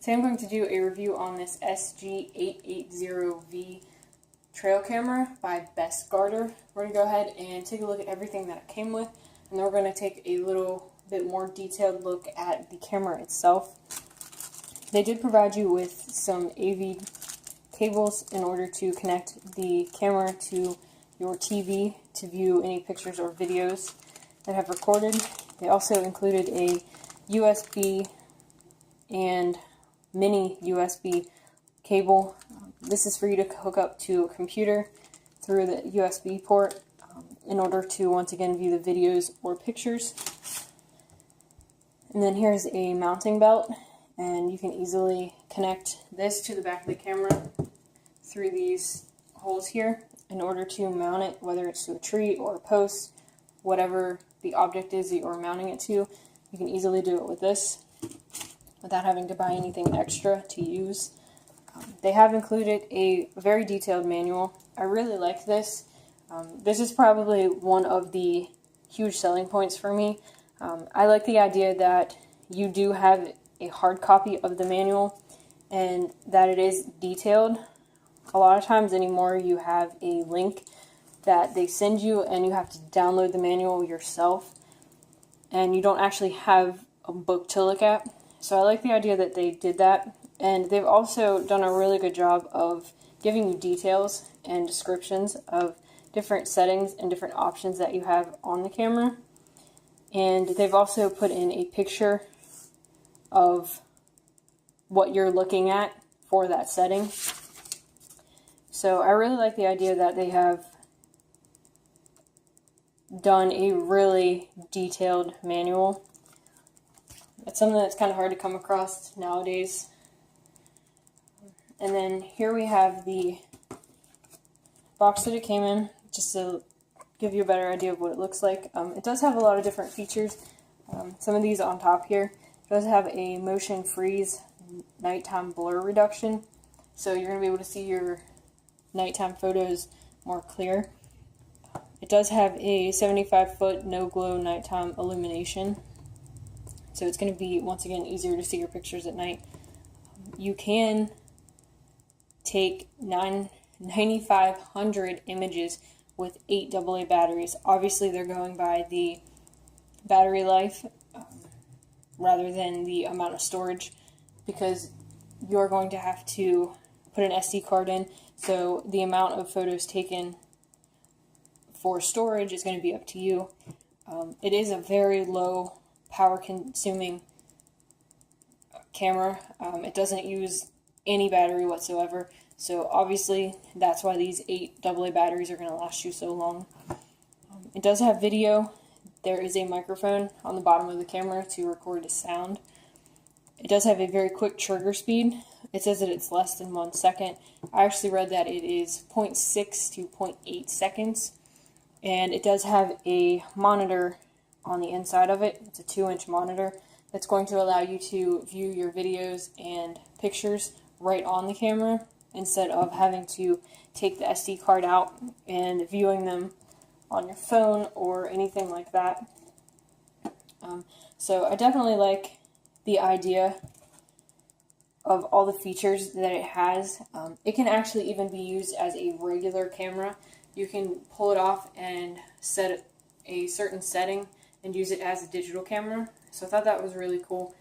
Today I'm going to do a review on this SG-880V trail camera by BestGuarder. We're going to go ahead and take a look at everything that it came with, and then we're going to take a little bit more detailed look at the camera itself. They did provide you with some AV cables in order to connect the camera to your TV to view any pictures or videos that have recorded. They also included a USB and mini USB cable. This is for you to hook up to a computer through the USB port in order to once again view the videos or pictures. And then here's a mounting belt, and you can easily connect this to the back of the camera through these holes here in order to mount it, whether it's to a tree or a post, whatever the object is that you're mounting it to. You can easily do it with this without having to buy anything extra to use. They have included a very detailed manual. I really like this. This is probably one of the huge selling points for me. I like the idea that you do have a hard copy of the manual and that it is detailed. A lot of times anymore you have a link that they send you and you have to download the manual yourself, and you don't actually have a book to look at. So I like the idea that they did that, and they've also done a really good job of giving you details and descriptions of different settings and different options that you have on the camera. And they've also put in a picture of what you're looking at for that setting. So I really like the idea that they have done a really detailed manual. It's something that's kind of hard to come across nowadays. And then here we have the box that it came in, just to give you a better idea of what it looks like. It does have a lot of different features. Some of these on top here. It does have a motion freeze nighttime blur reduction, so you're going to be able to see your nighttime photos more clear. It does have a 75-foot no-glow nighttime illumination, so it's going to be, once again, easier to see your pictures at night. You can take 9,500 images with 8 AA batteries. Obviously, they're going by the battery life rather than the amount of storage, because you're going to have to put an SD card in, so the amount of photos taken for storage is going to be up to you. It is a very low power consuming camera. It doesn't use any battery whatsoever, so obviously that's why these 8 AA batteries are going to last you so long. It does have video. There is a microphone on the bottom of the camera to record the sound. It does have a very quick trigger speed. It says that it's less than 1 second. I actually read that it is 0.6 to 0.8 seconds. And it does have a monitor on the inside of it. It's a 2-inch monitor that's going to allow you to view your videos and pictures right on the camera instead of having to take the SD card out and viewing them on your phone or anything like that. So I definitely like the idea of all the features that it has. It can actually even be used as a regular camera. You can pull it off and set a certain setting and use it as a digital camera. So I thought that was really cool.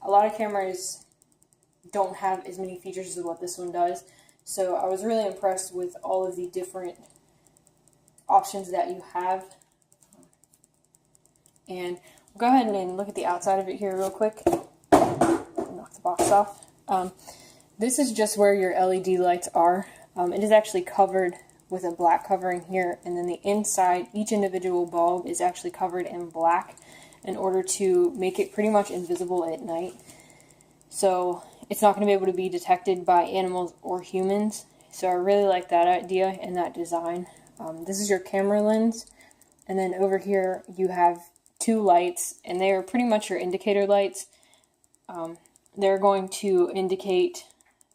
A lot of cameras don't have as many features as what this one does, so I was really impressed with all of the different options that you have. And we'll go ahead and look at the outside of it here real quick. Knock the box off. This is just where your LED lights are. It is actually covered with a black covering here, and then the inside, each individual bulb is actually covered in black in order to make it pretty much invisible at night. So it's not going to be able to be detected by animals or humans. So I really like that idea and that design. This is your camera lens, and then over here you have 2 lights, and they are pretty much your indicator lights. They're going to indicate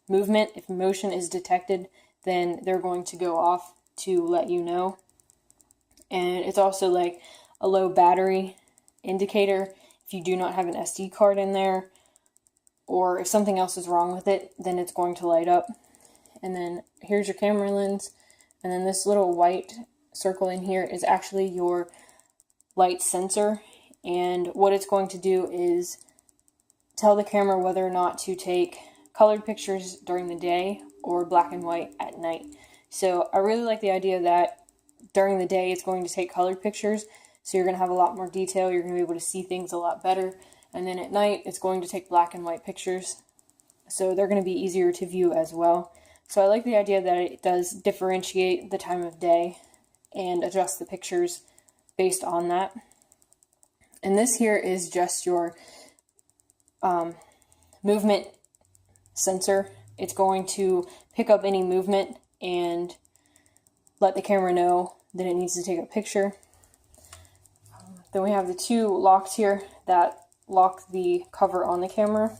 movement. If motion is detected, then they're going to go off to let you know. And it's also like a low battery indicator if you do not have an SD card in there. or if something else is wrong with it, then it's going to light up. And then here's your camera lens, and then this little white circle in here is actually your light sensor, and what it's going to do is tell the camera whether or not to take colored pictures during the day or black and white at night. So I really like the idea that during the day it's going to take colored pictures, so you're going to have a lot more detail, you're going to be able to see things a lot better, and then at night it's going to take black and white pictures, so they're going to be easier to view as well. So I like the idea that it does differentiate the time of day and adjust the pictures based on that. And this here is just your movement sensor. It's going to pick up any movement and let the camera know that it needs to take a picture. Then we have the two locks here that lock the cover on the camera.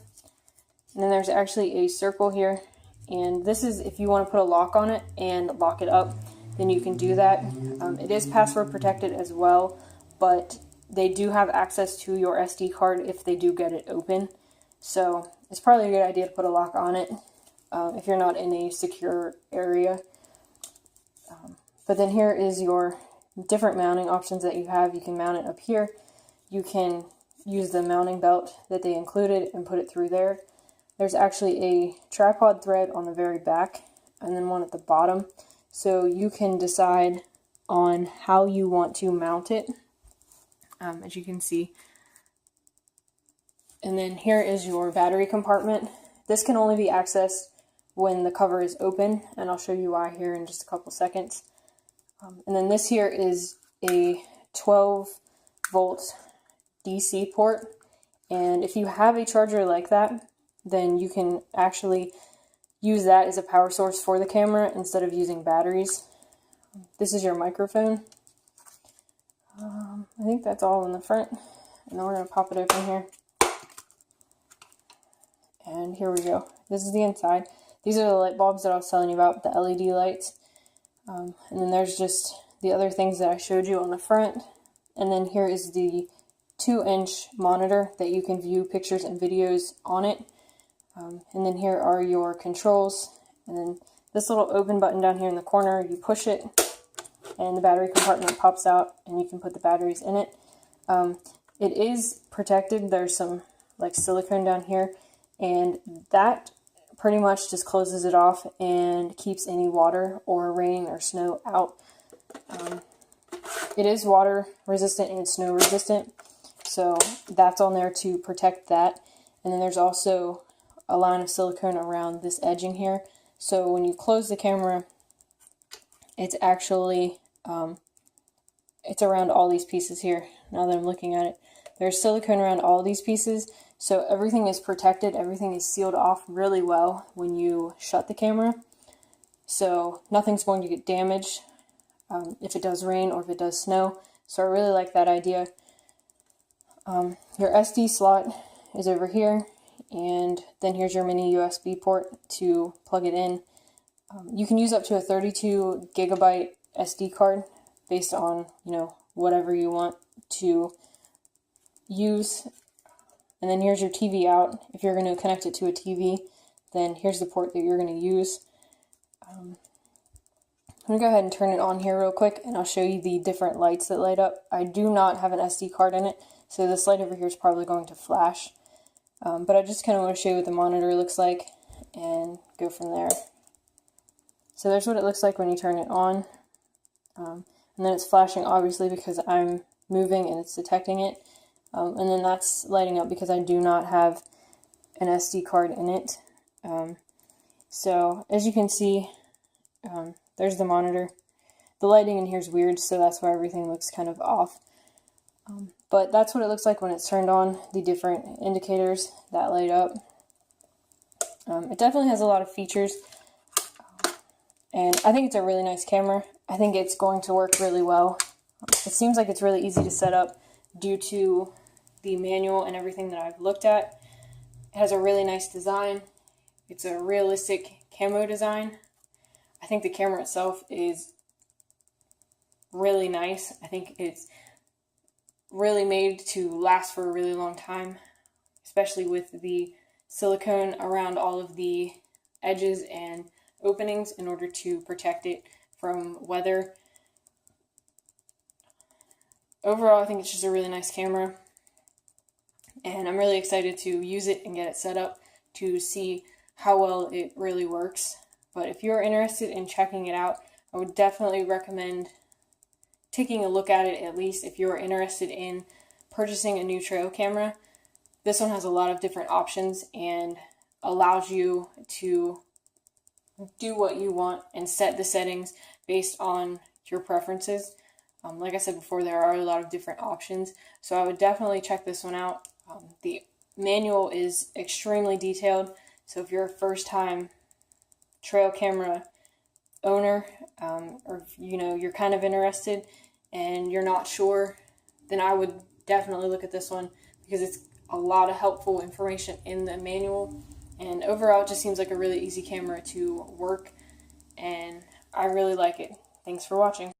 And then there's actually a circle here, and this is if you want to put a lock on it and lock it up, then you can do that. It is password protected as well, but they do have access to your SD card if they do get it open. So it's probably a good idea to put a lock on it if you're not in a secure area. But then here is your different mounting options that you have. You can mount it up here. You can use the mounting belt that they included and put it through there. There's actually a tripod thread on the very back and then one at the bottom. So you can decide on how you want to mount it, as you can see. And then here is your battery compartment. This can only be accessed when the cover is open, and I'll show you why here in just a couple seconds. And then this here is a 12-volt DC port, and if you have a charger like that, then you can actually use that as a power source for the camera instead of using batteries. This is your microphone. I think that's all in the front, and then we're going to pop it open here. And here we go. This is the inside. These are the light bulbs that I was telling you about, the LED lights. And then there's just the other things that I showed you on the front. And then here is the 2-inch monitor that you can view pictures and videos on it. And then here are your controls, and then this little open button down here in the corner, you push it and the battery compartment pops out and you can put the batteries in it. It is protected. There's some like silicone down here, and that pretty much just closes it off and keeps any water or rain or snow out. It is water resistant and snow resistant, so that's on there to protect that. And then there's also a line of silicone around this edging here, so when you close the camera, it's actually it's around all these pieces here. Now that I'm looking at it, there's silicone around all these pieces, so everything is protected, everything is sealed off really well when you shut the camera, so nothing's going to get damaged if it does rain or if it does snow. So I really like that idea. Your SD slot is over here, and then here's your mini USB port to plug it in. You can use up to a 32 gigabyte SD card based on, whatever you want to use. And then here's your TV out. If you're going to connect it to a TV, then here's the port that you're going to use. I'm going to go ahead and turn it on here real quick, and I'll show you the different lights that light up. I do not have an SD card in it, so this light over here is probably going to flash. But I just kind of want to show you what the monitor looks like and go from there. So there's what it looks like when you turn it on. And then it's flashing obviously because I'm moving and it's detecting it. And then that's lighting up because I do not have an SD card in it. So as you can see, there's the monitor. The lighting in here is weird, so that's why everything looks kind of off. But that's what it looks like when it's turned on, the different indicators that light up. It definitely has a lot of features, and I think it's a really nice camera. I think it's going to work really well. It seems like it's really easy to set up due to the manual and everything that I've looked at. It has a really nice design. It's a realistic camo design. I think the camera itself is really nice. I think it's really made to last for a really long time, especially with the silicone around all of the edges and openings in order to protect it from weather. Overall, I think it's just a really nice camera, and I'm really excited to use it and get it set up to see how well it really works. But if you're interested in checking it out, I would definitely recommend taking a look at it, at least if you're interested in purchasing a new trail camera. This one has a lot of different options and allows you to do what you want and set the settings based on your preferences. Like I said before, there are a lot of different options, so I would definitely check this one out. The manual is extremely detailed, so if you're a first-time trail camera owner, or if, you're kind of interested and you're not sure, then I would definitely look at this one, because it's a lot of helpful information in the manual, and overall it just seems like a really easy camera to work, and I really like it. Thanks for watching.